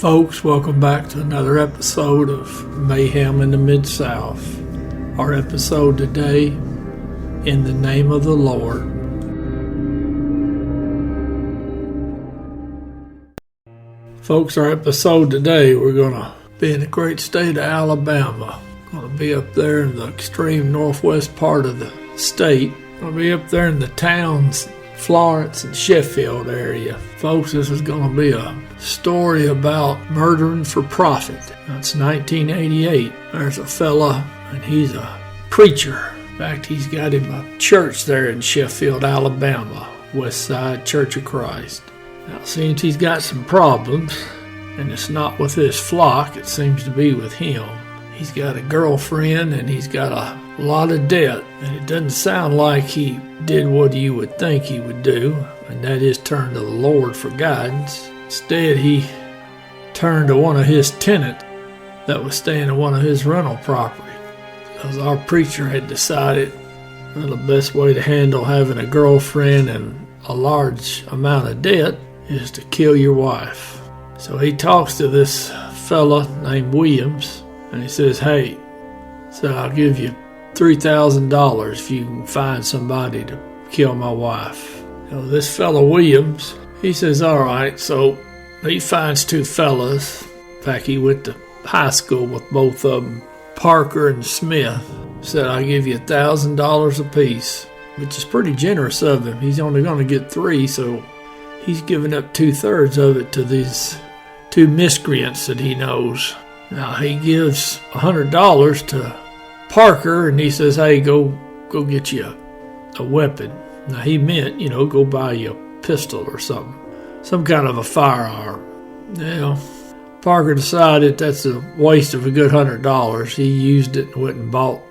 Folks, welcome back to another episode of Mayhem in the Midsouth. Our episode today, In the Name of the Lord. Folks, our episode today, we're going to be in the great state of Alabama. Going to be up there in the extreme northwest part of the state. Going to be up there in the towns, Florence and Sheffield area. Folks, this is going to be a story about murdering for profit. That's 1988. There's a fella, and he's a preacher. In fact, he's got him a church there in Sheffield, Alabama, West Side Church of Christ. Now, it seems he's got some problems, and it's not with his flock, it seems to be with him. He's got a girlfriend, and he's got a lot of debt, and it doesn't sound like he did what you would think he would do, and that is turn to the Lord for guidance. Instead, he turned to one of his tenants that was staying in one of his rental property, because our preacher had decided the best way to handle having a girlfriend and a large amount of debt is to kill your wife. So he talks to this fella named Williams, and he says, "Hey, so I'll give you $3,000 if you can find somebody to kill my wife." This fella Williams, he says, all right. So he finds two fellas. In fact, he went to high school with both of them, Parker and Smith. Said, I'll give you $1,000 apiece, which is pretty generous of him. He's only going to get three, so he's giving up 2/3 of it to these two miscreants that he knows. Now, he gives $100 to Parker, and he says, hey, go get you a weapon. Now, he meant, go buy you a pistol or something, some kind of a firearm. Now, Parker decided that's a waste of a good $100. He used it and went and bought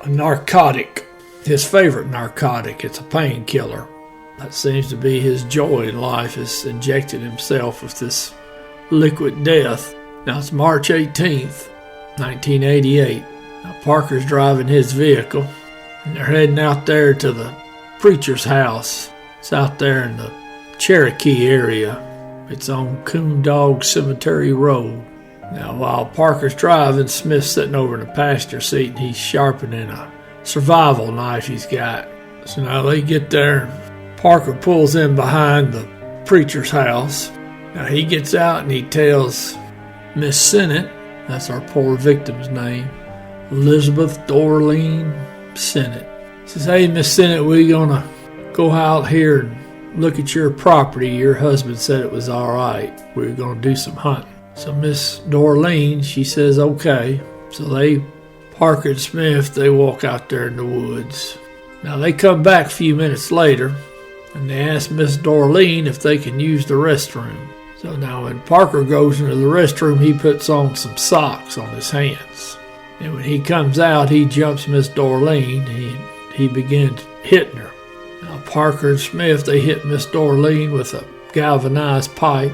a narcotic, his favorite narcotic. It's a painkiller. That seems to be his joy in life, is injecting himself with this liquid death. Now, it's March 18th, 1988. Now, Parker's driving his vehicle, and they're heading out there to the preacher's house. It's out there in the Cherokee area. It's on Coondog Cemetery Road. Now, while Parker's driving, Smith's sitting over in the passenger seat, and he's sharpening a survival knife he's got. So now they get there. Parker pulls in behind the preacher's house. Now, he gets out and he tells Miss Sennett, that's our poor victim's name, Elizabeth Dorleen Sennett. He says, hey, Miss Sennett, we're going to go out here and look at your property. Your husband said it was all right. We're going to do some hunting. So Miss Dorleen, she says, okay. So Parker and Smith, they walk out there in the woods. Now, they come back a few minutes later, and they ask Miss Dorleen if they can use the restroom. So now when Parker goes into the restroom, he puts on some socks on his hands. And when he comes out, he jumps Miss Dorleen. He begins hitting her. Now, Parker and Smith, they hit Miss Dorleen with a galvanized pipe,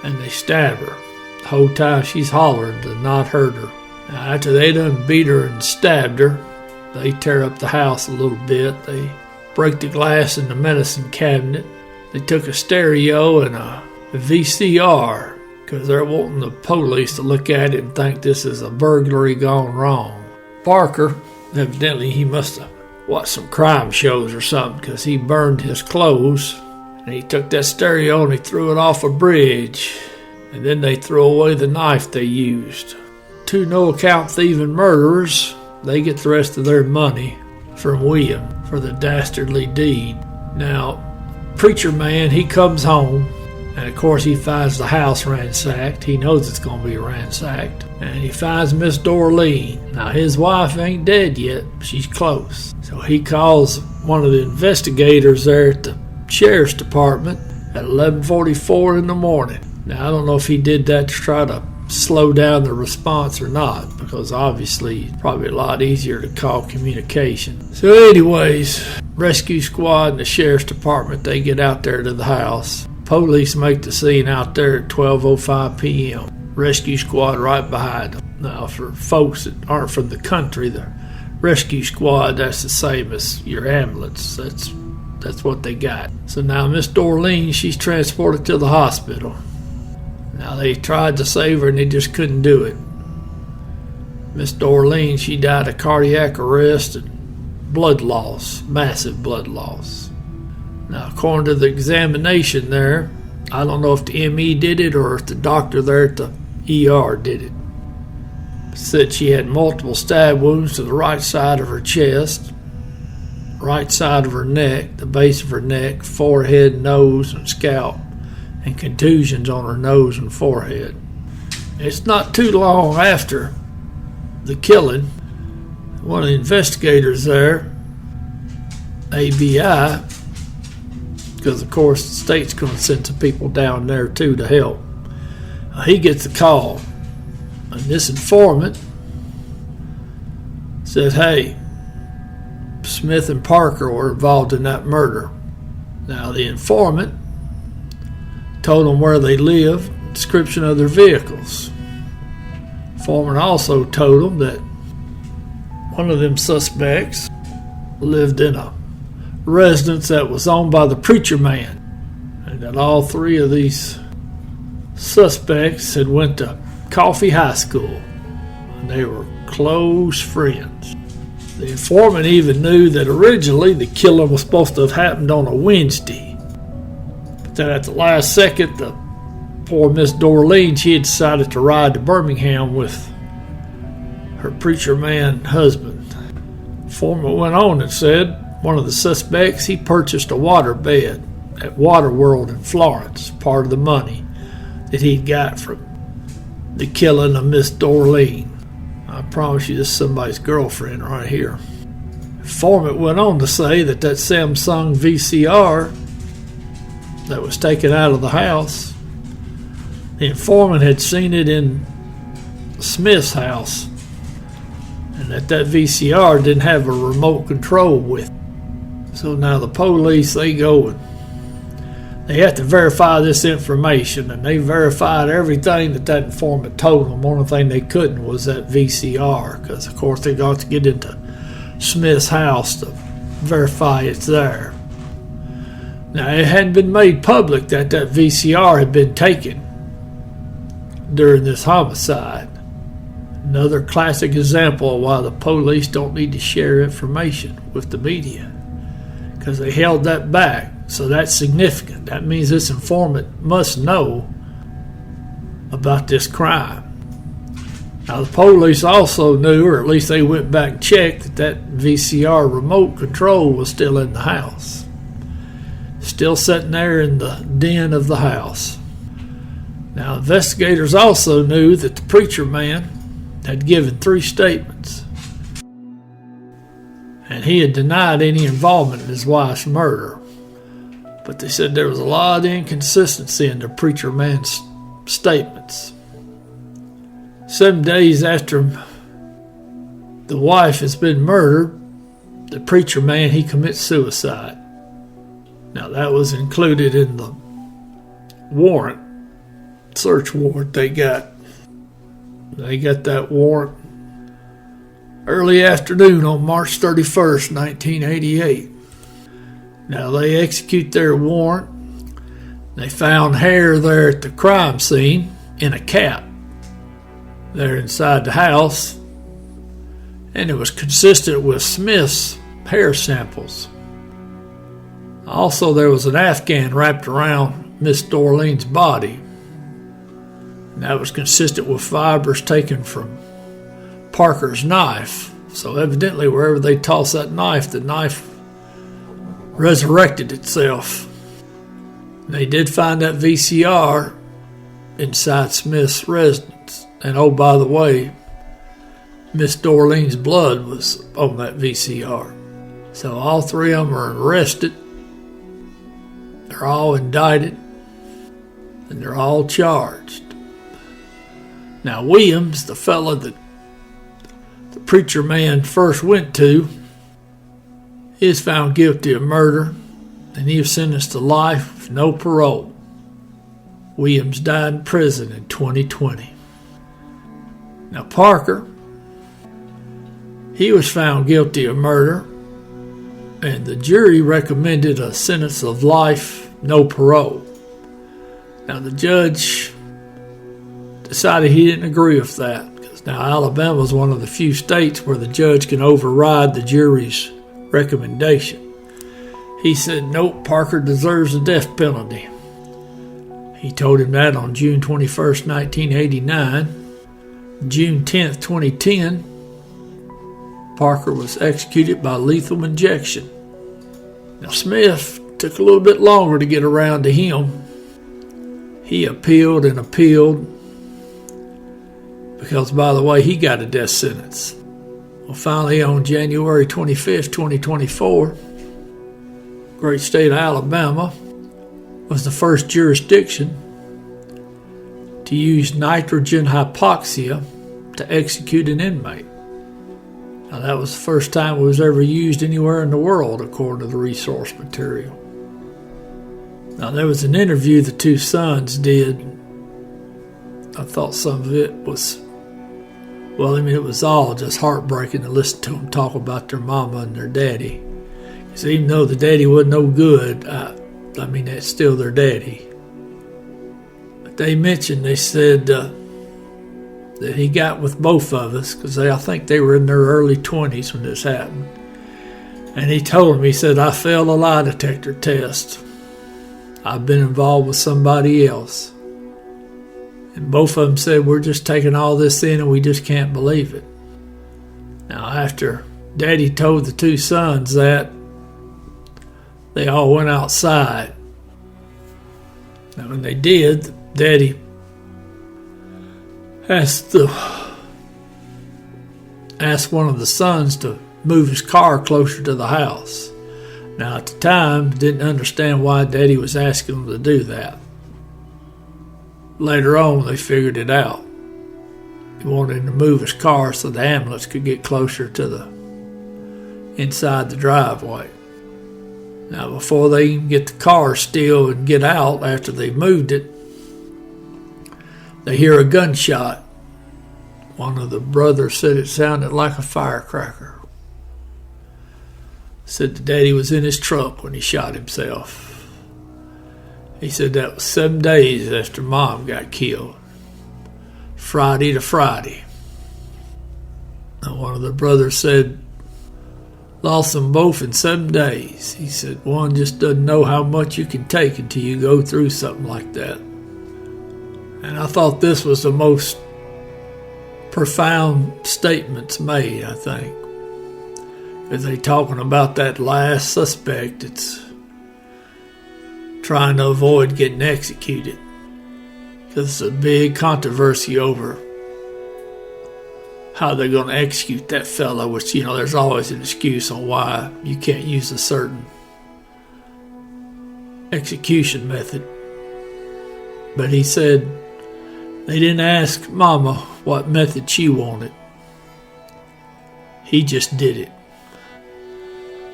and they stab her. The whole time she's hollering to not hurt her. Now, after they done beat her and stabbed her, they tear up the house a little bit. They break the glass in the medicine cabinet. They took a stereo and a VCR, because they're wanting the police to look at it and think this is a burglary gone wrong. Parker, evidently he must have watched some crime shows or something, because he burned his clothes, and he took that stereo and he threw it off a bridge, and then they threw away the knife they used. Two no-account thieving murderers, they get the rest of their money from William for the dastardly deed. Now, preacher man, he comes home, and of course he finds the house ransacked. He knows it's going to be ransacked. And he finds Miss Dorleen. Now, his wife ain't dead yet, but she's close. So he calls one of the investigators there at the sheriff's department at 11:44 in the morning. Now, I don't know if he did that to try to slow down the response or not, because obviously it's probably a lot easier to call communication. So anyways, rescue squad and the sheriff's department, they get out there to the house. Police make the scene out there at 12:05 p.m. Rescue squad right behind them. Now, for folks that aren't from the country, the rescue squad, that's the same as your ambulance. That's what they got. So now Miss Dorleen, she's transported to the hospital. Now, they tried to save her and they just couldn't do it. Miss Dorleen, she died of cardiac arrest and blood loss, massive blood loss. Now, according to the examination there, I don't know if the ME did it or if the doctor there at the ER did it. Said she had multiple stab wounds to the right side of her chest, right side of her neck, the base of her neck, forehead, nose, and scalp, and contusions on her nose and forehead. It's not too long after the killing, one of the investigators there, ABI, because of course the state's going to send some people down there too to help, he gets a call, and this informant says, hey, Smith and Parker were involved in that murder. Now, the informant told them where they lived, description of their vehicles. Informant also told them that one of them suspects lived in a residence that was owned by the preacher man, and that all three of these suspects had went to Coffee High School, and they were close friends. The informant even knew that originally the killing was supposed to have happened on a Wednesday, but then at the last second, the poor Miss Dorleen, she had decided to ride to Birmingham with her preacher man husband. The informant went on and said one of the suspects, he purchased a water bed at Waterworld in Florence, part of the money that he'd got from the killing of Miss Dorleen. I promise you this is somebody's girlfriend right here. The informant went on to say that Samsung VCR that was taken out of the house, the informant had seen it in Smith's house, and that VCR didn't have a remote control with it. So now the police, they go and they have to verify this information, and they verified everything that informant told them. One thing they couldn't was that VCR, because of course they got to get into Smith's house to verify it's there. Now, it hadn't been made public that VCR had been taken during this homicide. Another classic example of why the police don't need to share information with the media, because they held that back. So that's significant. That means this informant must know about this crime. Now, the police also knew, or at least they went back and checked, that VCR remote control was still in the house, still sitting there in the den of the house. Now, investigators also knew that the preacher man had given 3 statements, and he had denied any involvement in his wife's murder. But they said there was a lot of inconsistency in the preacher man's statements. 7 days after the wife has been murdered, the preacher man, he commits suicide. Now, that was included in the warrant, search warrant they got. They got that warrant early afternoon on March 31st, 1988. Now, they execute their warrant. They found hair there at the crime scene in a cap there inside the house, and it was consistent with Smith's hair samples. Also, there was an Afghan wrapped around Miss Dorleen's body, and that was consistent with fibers taken from Parker's knife. So evidently, wherever they tossed that knife, the knife resurrected itself. They did find that VCR inside Smith's residence. And oh, by the way, Miss Dorleen's blood was on that VCR. So all 3 of them are arrested. They're all indicted. And they're all charged. Now, Williams, the fella that the preacher man first went to, is found guilty of murder, and he was sentenced to life with no parole. Williams died in prison in 2020. Now, Parker, he was found guilty of murder, and the jury recommended a sentence of life, no parole. Now, the judge decided he didn't agree with that. Because now Alabama is one of the few states where the judge can override the jury's recommendation. He said, nope, Parker deserves the death penalty. He told him that on June 21st, 1989. June 10th, 2010, Parker was executed by lethal injection. Now, Smith took a little bit longer to get around to him. He appealed and appealed because, by the way, he got a death sentence. Well, finally, on January 25th, 2024, great state of Alabama was the first jurisdiction to use nitrogen hypoxia to execute an inmate. Now, that was the first time it was ever used anywhere in the world, according to the resource material. Now, there was an interview the two sons did. I thought some of it was, it was all just heartbreaking to listen to them talk about their mama and their daddy. Because even though the daddy wasn't no good, that's still their daddy. But they said that he got with both of us, because I think they were in their early 20s when this happened. And he told him, he said, I failed a lie detector test. I've been involved with somebody else. And both of them said, we're just taking all this in and we just can't believe it. Now, after Daddy told the two sons that, they all went outside. Now, when they did, Daddy asked one of the sons to move his car closer to the house. Now, at the time, didn't understand why Daddy was asking him to do that. Later on, they figured it out. He wanted him to move his car so the ambulance could get closer to the inside the driveway. Now, before they even get the car still and get out after they moved it, they hear a gunshot. One of the brothers said it sounded like a firecracker. Said the daddy was in his truck when he shot himself. He said that was 7 days after Mom got killed. Friday to Friday. And one of the brothers said, lost them both in 7 days. He said, one just doesn't know how much you can take until you go through something like that. And I thought this was the most profound statements made, I think. Because they talking about that last suspect that's trying to avoid getting executed. Because it's a big controversy over how they're going to execute that fella, which, there's always an excuse on why you can't use a certain execution method. But he said they didn't ask Mama what method she wanted. He just did it.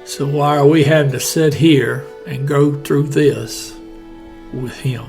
So why are we having to sit here and go through this with him?